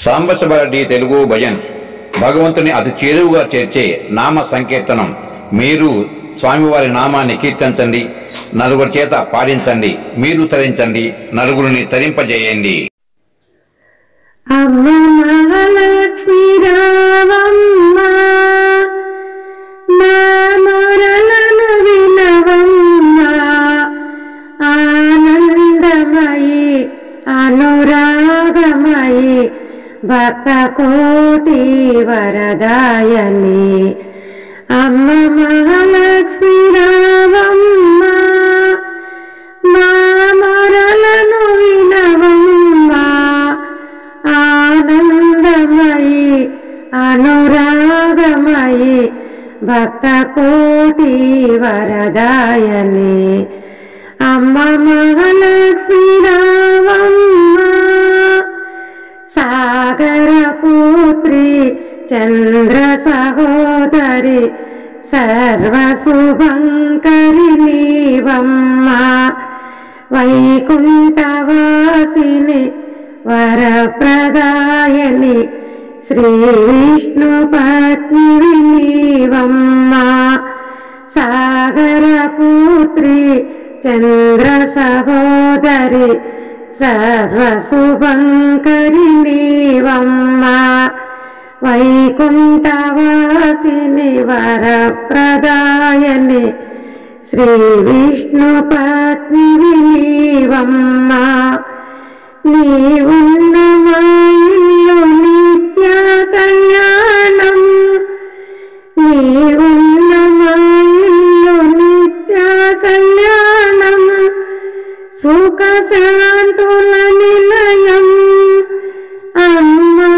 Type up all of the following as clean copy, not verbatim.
సాంబశివరెడ్డి తెలుగు భజన్ భగవంతుని అతి చేరువుగా చేర్చే నామ సంకీర్తనం. మీరు స్వామివారి నామాన్ని కీర్తించండి, నలుగురి చేత పాడించండి, మీరు తరించండి, నలుగురిని తరింపజేయండి. అమ్మ మహాలక్ష్మి రావమ్మ, మా మొరలను వినవమ్మ. ఆనందమయి అనురాగమయి భక్త కోటి వరదాయని. అమ్మ మహాలక్ష్మి రావమ్మ, మా మొరలను వినవమ్మ. ఆనందమయి అనురాగమయి భక్త కోటి వరదాయని. అమ్మ మహాలక్ష్మి రావమ్మ, సాగర పుత్రి చంద్ర సహోదరి సర్వశుభంకరి నీవమ్మ. వైకుంఠవాసిని వరప్రదాయని శ్రీ విష్ణు పత్ని నీవమ్మ. సాగర పుత్రి చంద్ర సహోదరి సర్వశుభంకరి నీవమ్మ. వైకుంఠవాసిని వరప్రదాయని శ్రీ విష్ణు పత్ని నీవమ్మ. నీవున్న మా ఇల్లు నిత్య కళ్యాణం, నీవున్న మా ఇల్లు నిత్య కళ్యాణం. సుఖ శాంతుల నిలయం అమ్మా,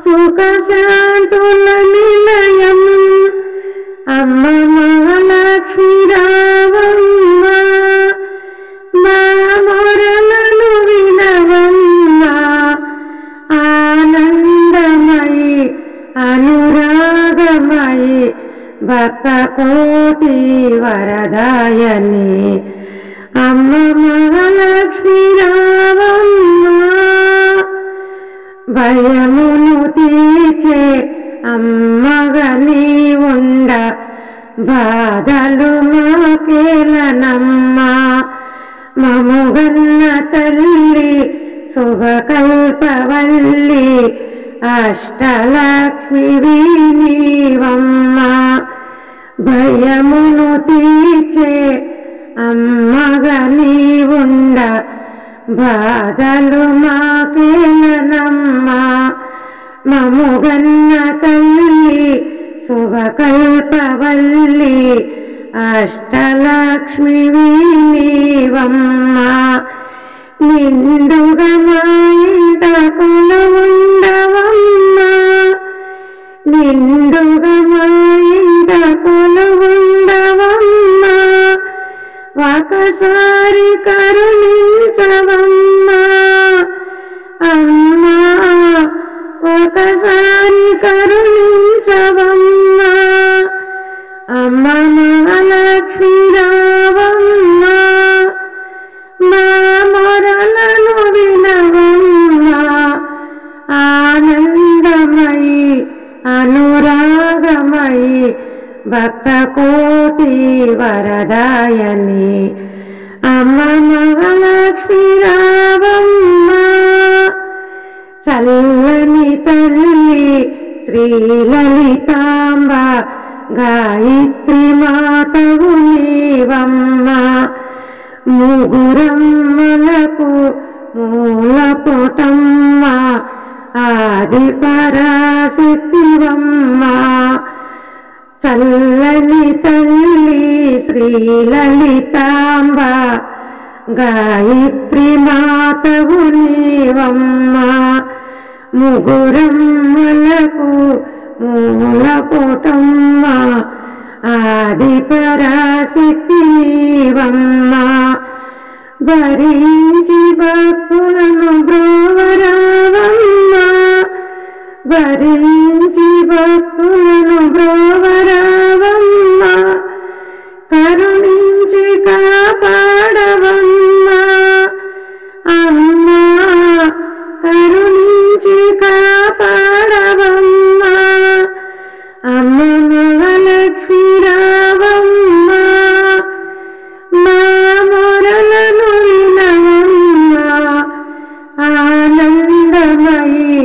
సుఖ శాంతుల నిలయం. అమ్మ మహాలక్ష్మి రావమ్మ, మా మొరలను వినవమ్మ. ఆనందమయి అనురాగమయి భక్త కోటి వరదాయని. అమ్మ మహాలక్ష్మి రావమ్మ, భయమును తీర్చే అమ్మగా నీవుండ బాధలు మాకేలనమ్మ. మముగన్న తల్లి శుభకల్పవల్లి అష్టలక్ష్మి నీవమ్మ. భయమును తీర్చే అమ్మగా నీవుండ బాధలు మాకేలనమ్మ. మముగన్న తల్లి శుభకల్పవల్లి అష్టలక్ష్మి నీవమ్మ. నిండుగా మా ఇంట కొలువుండవమ్మ, నిండుగా మా ఇంట కొలువుండవమ్మ. ఒకసారి కరుణించవమ్మ అమ్మా, ఒకసారి కరుణించవమ్మ. అమ్మ మహాలక్ష్మి రావమ్మ, మా మొరలను వినవమ్మ. ఆనందమయి అనురాగమయి భక్త కోటి వరదాయని. అమ్మ మహాలక్ష్మి రావమ్మ, చల్లని తల్లి శ్రీలలితాంబ గాయత్రి మాతవు నీవమ్మ. ముగురమ్మలకు మూలపుటమ్మ, ఆది పరాశక్తివమ్మ. చల్లని తల్లి శ్రీలలితాంబ గాయత్రి మాతవు నీవమ్మ. ముగురమ్మలకు మూలపుటమ్మ, ఆది పరాశక్తి నీవమ్మ. భరించి భక్తులను బ్రోవరావమ్మ, భరించి భక్తులను బ్రోవరావమ్మ. కరుణించి కాపాడవమ్మ అమ్మా, కరుణించి నుంచి కాపాడవమ్మా అమ్మ మహాలక్ష్మి రావమ్మ మా మొరలను వినవమ్మా ఆనందమయి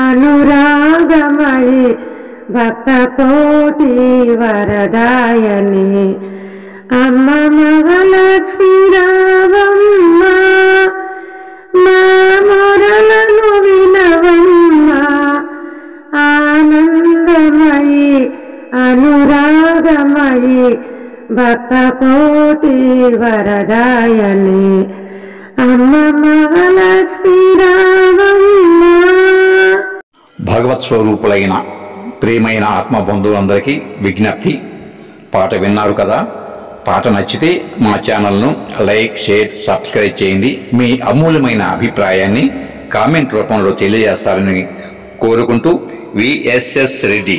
అనురాగమయి భక్త కోటి వరదాయని అమ్మ మహాలక్ష్మి రావమ్మ మా మొరలను వినవమ్మా ఆనందమయి అనురాగమయి భక్త కోటి వరదాయని అమ్మ మహాలక్ష్మి రావమ్మ. భగవత్ స్వరూపులైన ప్రియమైన ఆత్మబంధువులందరికీ విజ్ఞప్తి. పాట విన్నారు కదా, పాట నచ్చితే మా ఛానల్ను లైక్, షేర్, సబ్స్క్రైబ్ చేయండి. మీ అమూల్యమైన అభిప్రాయాన్ని కామెంట్ రూపంలో తెలియజేస్తారని కోరుకుంటూ విఎస్ఎస్ రెడ్డి.